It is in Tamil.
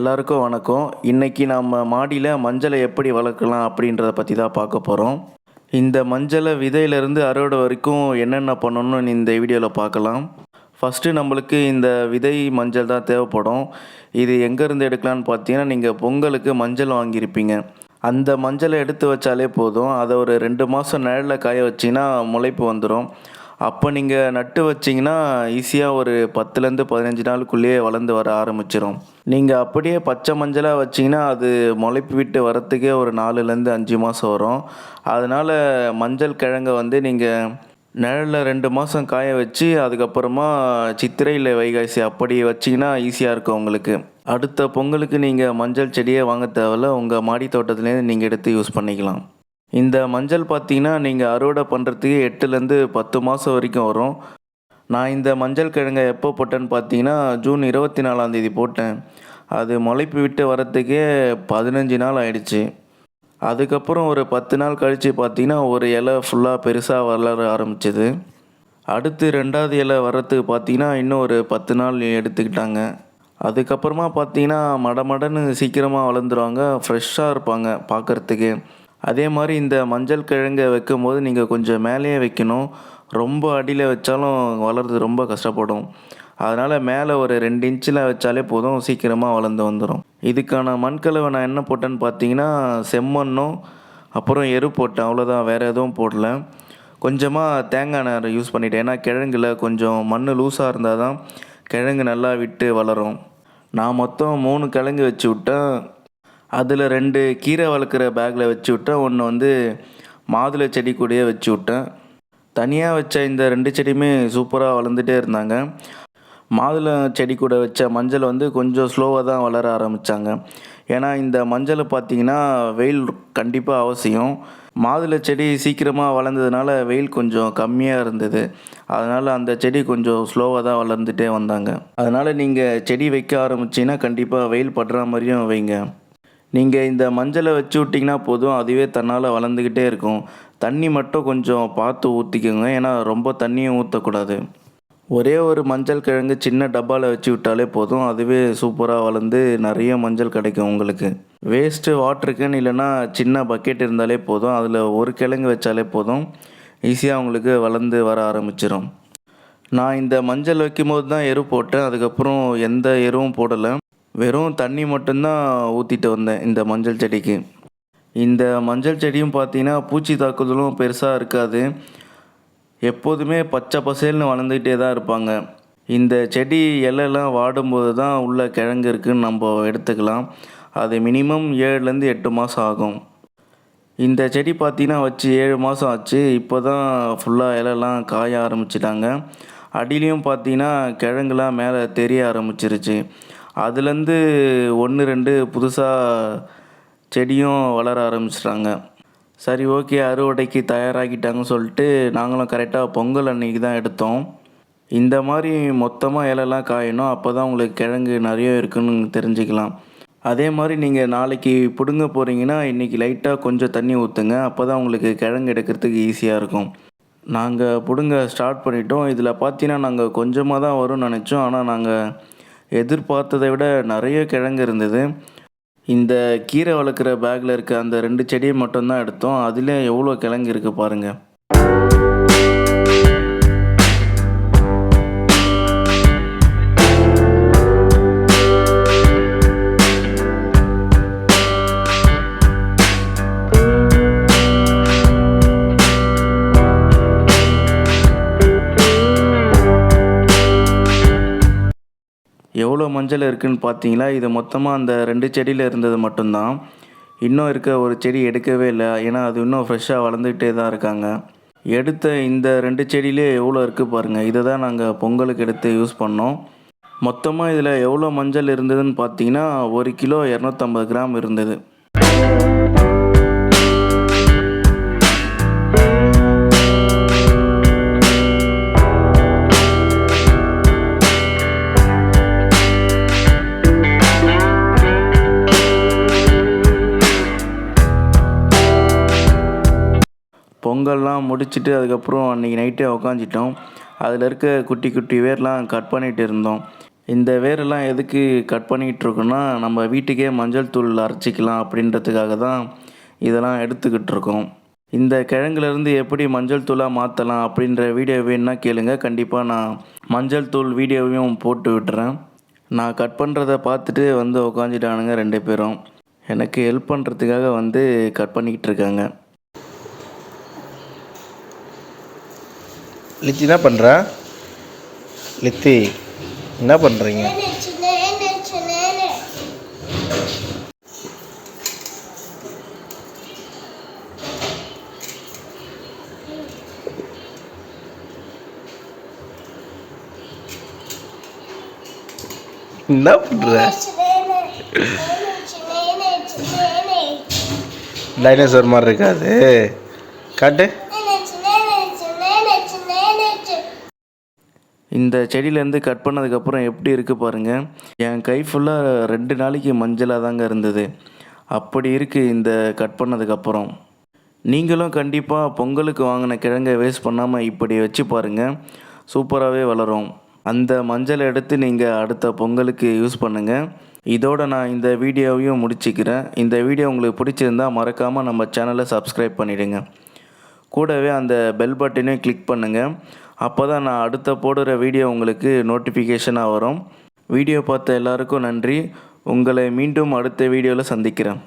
எல்லாருக்கும் வணக்கம். இன்னைக்கு நம்ம மாடியில் மஞ்சளை எப்படி வளர்க்கலாம் அப்படின்றத பற்றி தான் பார்க்க போகிறோம். இந்த மஞ்சளை விதையிலிருந்து அறுவடை வரைக்கும் என்னென்ன பண்ணணும்னு இந்த வீடியோவில் பார்க்கலாம். ஃபஸ்ட்டு நம்மளுக்கு இந்த விதை மஞ்சள் தான் தேவைப்படும். இது எங்கேருந்து எடுக்கலான்னு பார்த்தீங்கன்னா, நீங்கள் பொங்கலுக்கு மஞ்சள் வாங்கியிருப்பீங்க. அந்த மஞ்சளை எடுத்து வச்சாலே போதும். அதை ஒரு 2 மாதம் நிழலில் காய வச்சிங்கன்னா முளைப்பு வந்துடும். அப்போ நீங்கள் நட்டு வச்சிங்கன்னா ஈஸியாக ஒரு 10லேருந்து 15 நாளுக்குள்ளேயே வளர்ந்து வர ஆரம்பிச்சிடும். நீங்கள் அப்படியே பச்சை மஞ்சளாக வச்சிங்கன்னா அது முளைப்பு விட்டு வரத்துக்கே ஒரு 4லேருந்து 5 மாதம் வரும். அதனால் மஞ்சள் கிழங்கை நீங்கள் நிழலில் 2 மாதம் காய வச்சு அதுக்கப்புறமா சித்திரை இல்லை வைகாசி அப்படி வச்சிங்கன்னா ஈஸியாக இருக்கும் உங்களுக்கு. அடுத்த பொங்கலுக்கு நீங்கள் மஞ்சள் செடியே வாங்க தேவையில்ல. உங்கள் மாடி தோட்டத்துலேருந்து நீங்கள் எடுத்து யூஸ் பண்ணிக்கலாம். இந்த மஞ்சள் பார்த்தீங்கன்னா நீங்கள் அறுவடை பண்ணுறதுக்கு 8லேருந்து 10 மாதம் வரைக்கும் வரும். நான் இந்த மஞ்சள் கிழங்கை எப்போ போட்டேன்னு பார்த்தீங்கன்னா ஜூன் 24ஆம் போட்டேன். அது முளைப்பு விட்டு வரத்துக்கே 15 நாள் ஆயிடுச்சு. அதுக்கப்புறம் ஒரு 10 நாள் கழித்து பார்த்தீங்கன்னா ஒரு இலை ஃபுல்லாக பெருசாக வளர ஆரம்பிச்சிது. அடுத்து 2வது இலை வர்றதுக்கு பார்த்தீங்கன்னா இன்னும் ஒரு 10 நாள் எடுத்துக்கிட்டாங்க. அதுக்கப்புறமா பார்த்தீங்கன்னா மடமடன்னு சீக்கிரமாக வளர்ந்துருவாங்க, ஃப்ரெஷ்ஷாக இருப்பாங்க பார்க்குறதுக்கு. அதே மாதிரி இந்த மஞ்சள் கிழங்கை வைக்கும்போது நீங்கள் கொஞ்சம் மேலேயே வைக்கணும். ரொம்ப அடியில் வச்சாலும் வளர்றது ரொம்ப கஷ்டப்படும். அதனால் மேலே ஒரு 2 இன்ச்சில் வச்சாலே போதும், சீக்கிரமாக வளர்ந்து வந்துடும். இதுக்கான மண்கலவை நான் என்ன போட்டேன்னு பார்த்தீங்கன்னா செம்மண்ணும் அப்புறம் எரு போட்டேன், அவ்வளோதான். வேறு எதுவும் போடல. கொஞ்சமாக தேங்காய் நார் யூஸ் பண்ணிட்டேன். ஏன்னா கிழங்குல கொஞ்சம் மண் லூஸாக இருந்தால் தான் கிழங்கு நல்லா விட்டு வளரும். நான் மொத்தம் 3 கிழங்கு வச்சு விட்டேன். அதில் 2 கீரை வளர்க்குற பேக்கில் வச்சு விட்டேன். ஒன்று மாதுளை செடி கூடயே வச்சு விட்டேன். தனியாக வச்ச இந்த 2 செடியுமே சூப்பராக வளர்ந்துட்டே இருந்தாங்க. மாதுளை செடி கூட வச்ச மஞ்சள் கொஞ்சம் ஸ்லோவாக தான் வளர ஆரம்பித்தாங்க. ஏன்னா இந்த மஞ்சள் பார்த்திங்கன்னா வெயில் கண்டிப்பாக அவசியம். மாதுளை செடி சீக்கிரமாக வளர்ந்ததுனால வெயில் கொஞ்சம் கம்மியாக இருந்தது. அதனால் அந்த செடி கொஞ்சம் ஸ்லோவாக தான் வளர்ந்துட்டே வந்தாங்க. அதனால் நீங்கள் செடி வைக்க ஆரம்பிச்சிங்கன்னா கண்டிப்பாக வெயில் படுற மாதிரியும் வைங்க. நீங்கள் இந்த மஞ்சளை வச்சு விட்டிங்கன்னா போதும், அதுவே தன்னால் வளர்ந்துக்கிட்டே இருக்கும். தண்ணி மட்டும் கொஞ்சம் பார்த்து ஊற்றிக்கோங்க, ஏன்னா ரொம்ப தண்ணியும் ஊற்றக்கூடாது. ஒரே ஒரு மஞ்சள் கிழங்கு சின்ன டப்பாவில் வச்சு விட்டாலே போதும், அதுவே சூப்பராக வளர்ந்து நிறைய மஞ்சள் கிடைக்கும் உங்களுக்கு. வேஸ்ட்டு வாட்டர் கேன் இல்லைன்னா சின்ன பக்கெட் இருந்தாலே போதும், அதில் ஒரு கிழங்கு வச்சாலே போதும், ஈஸியாக உங்களுக்கு வளர்ந்து வர ஆரம்பிச்சிடும். நான் இந்த மஞ்சள் வைக்கும்போது தான் எரு போட்டேன். அதுக்கப்புறம் எந்த எருவும் போடலை. வெறும் தண்ணி மட்டும்தான் ஊற்றிட்டு வந்தேன் இந்த மஞ்சள் செடிக்கு. இந்த மஞ்சள் செடியும் பார்த்தீங்கன்னா பூச்சி தாக்குதலும் பெருசாக இருக்காது. எப்போதுமே பச்சை பசேல்னு வளர்ந்துக்கிட்டே தான் இருப்பாங்க. இந்த செடி இலையெல்லாம் வாடும்போது தான் உள்ள கிழங்கு இருக்குதுன்னு நம்ம எடுத்துக்கலாம். அது மினிமம் 7லேருந்து 8 மாதம் ஆகும். இந்த செடி பார்த்தீங்கன்னா வச்சு 7 மாதம் ஆச்சு. இப்போ தான் ஃபுல்லாக இலையெல்லாம் காய ஆரம்பிச்சிட்டாங்க. அடியிலையும் பார்த்தீங்கன்னா கிழங்குலாம் மேலே தெரிய ஆரம்பிச்சிருச்சு. அதுலேருந்து 1, 2 புதுசாக செடியும் வளர ஆரம்பிச்சிட்டாங்க. சரி, ஓகே, அறுவடைக்கு தயாராகிட்டாங்கன்னு சொல்லிட்டு நாங்களும் கரெக்டாக பொங்கல் அன்னைக்கு தான் எடுத்தோம். இந்த மாதிரி மொத்தமாக இலைலாம் காயணும், அப்போ தான் உங்களுக்கு கிழங்கு நிறைய இருக்குன்னு தெரிஞ்சுக்கலாம். அதே மாதிரி நீங்கள் நாளைக்கு பிடுங்க போகிறீங்கன்னா இன்றைக்கி லைட்டாக கொஞ்சம் தண்ணி ஊற்றுங்க, அப்போ தான் உங்களுக்கு கிழங்கு எடுக்கிறதுக்கு ஈஸியாக இருக்கும். நாங்கள் பிடுங்க ஸ்டார்ட் பண்ணிட்டோம். இதில் பார்த்தீங்கன்னா நாங்கள் கொஞ்சமாக தான் வரும்னு நினச்சோம். ஆனால் நாங்கள் எதிர்பார்த்ததை விட நிறைய கிழங்கு இருந்தது. இந்த கீரை வளர்க்குற பேக்கில் இருக்க அந்த 2 செடியை மட்டும்தான் எடுத்தோம். அதிலே எவ்வளோ கிழங்கு இருக்குது பாருங்கள். எவ்வளோ மஞ்சள் இருக்குதுன்னு பார்த்தீங்களா? இது மொத்தமாக அந்த 2 செடியில் இருந்தது மட்டும்தான். இன்னும் இருக்க ஒரு செடி எடுக்கவே இல்லை, ஏன்னா அது இன்னும் ஃப்ரெஷ்ஷாக வளர்ந்துக்கிட்டே தான் இருக்காங்க. எடுத்த இந்த 2 செடியிலே எவ்வளோ இருக்குது பாருங்கள். இதை தான் நாங்கள் பொங்கலுக்கு எடுத்து யூஸ் பண்ணோம். மொத்தமாக இதில் எவ்வளோ மஞ்சள் இருந்ததுன்னு பார்த்தீங்கன்னா 1 கிலோ 250 கிராம் இருந்தது. பொங்கல்லாம் முடிச்சுட்டு அதுக்கப்புறம் அன்றைக்கி நைட்டே உக்காந்துட்டோம். அதில் இருக்க குட்டி குட்டி வேர்லாம் கட் பண்ணிகிட்டு இருந்தோம். இந்த வேரெல்லாம் எதுக்கு கட் பண்ணிகிட்ருக்கோன்னா நம்ம வீட்டுக்கே மஞ்சள் தூள் அரைச்சிக்கலாம் அப்படின்றதுக்காக தான் இதெல்லாம் எடுத்துக்கிட்டு இருக்கோம். இந்த கிழங்குலேருந்து எப்படி மஞ்சள் தூளாக மாற்றலாம் அப்படின்ற வீடியோ வேணுன்னா கேளுங்க. கண்டிப்பாக நான் மஞ்சள் தூள் வீடியோவையும் போட்டு விட்டுறேன். நான் கட் பண்ணுறத பார்த்துட்டு வந்து உக்காந்துட்டானுங்க 2 பேரும். எனக்கு ஹெல்ப் பண்ணுறதுக்காக வந்து கட் பண்ணிக்கிட்டு இருக்காங்க. லித்தி என்ன பண்ணுற? லித்தி என்ன பண்ணுறீங்க? என்ன பண்ணுற? டைனோசர் மாதிரி இருக்காது, காட்டு. இந்த செடியிலேருந்து கட் பண்ணதுக்கப்புறம் எப்படி இருக்குது பாருங்கள். என் கை ஃபுல்லாக 2 நாளைக்கு மஞ்சளாக தாங்க இருந்தது. அப்படி இருக்குது இந்த கட் பண்ணதுக்கப்புறம். நீங்களும் கண்டிப்பாக பொங்கலுக்கு வாங்கின கிழங்கை வேஸ்ட் பண்ணாமல் இப்படி வச்சு பாருங்கள், சூப்பராகவே வளரும். அந்த மஞ்சளை எடுத்து நீங்கள் அடுத்த பொங்கலுக்கு யூஸ் பண்ணுங்கள். இதோட நான் இந்த வீடியோவையும் முடிச்சுக்கிறேன். இந்த வீடியோ உங்களுக்கு பிடிச்சிருந்தால் மறக்காமல் நம்ம சேனலை சப்ஸ்கிரைப் பண்ணிவிடுங்க. கூடவே அந்த பெல் பட்டனையும் கிளிக் பண்ணுங்கள். அப்போ தான் நான் அடுத்த போடுற வீடியோ உங்களுக்கு நோட்டிஃபிகேஷனாக வரும். வீடியோ பார்த்த எல்லாருக்கும் நன்றி. உங்களை மீண்டும் அடுத்த வீடியோவில் சந்திக்கிறேன்.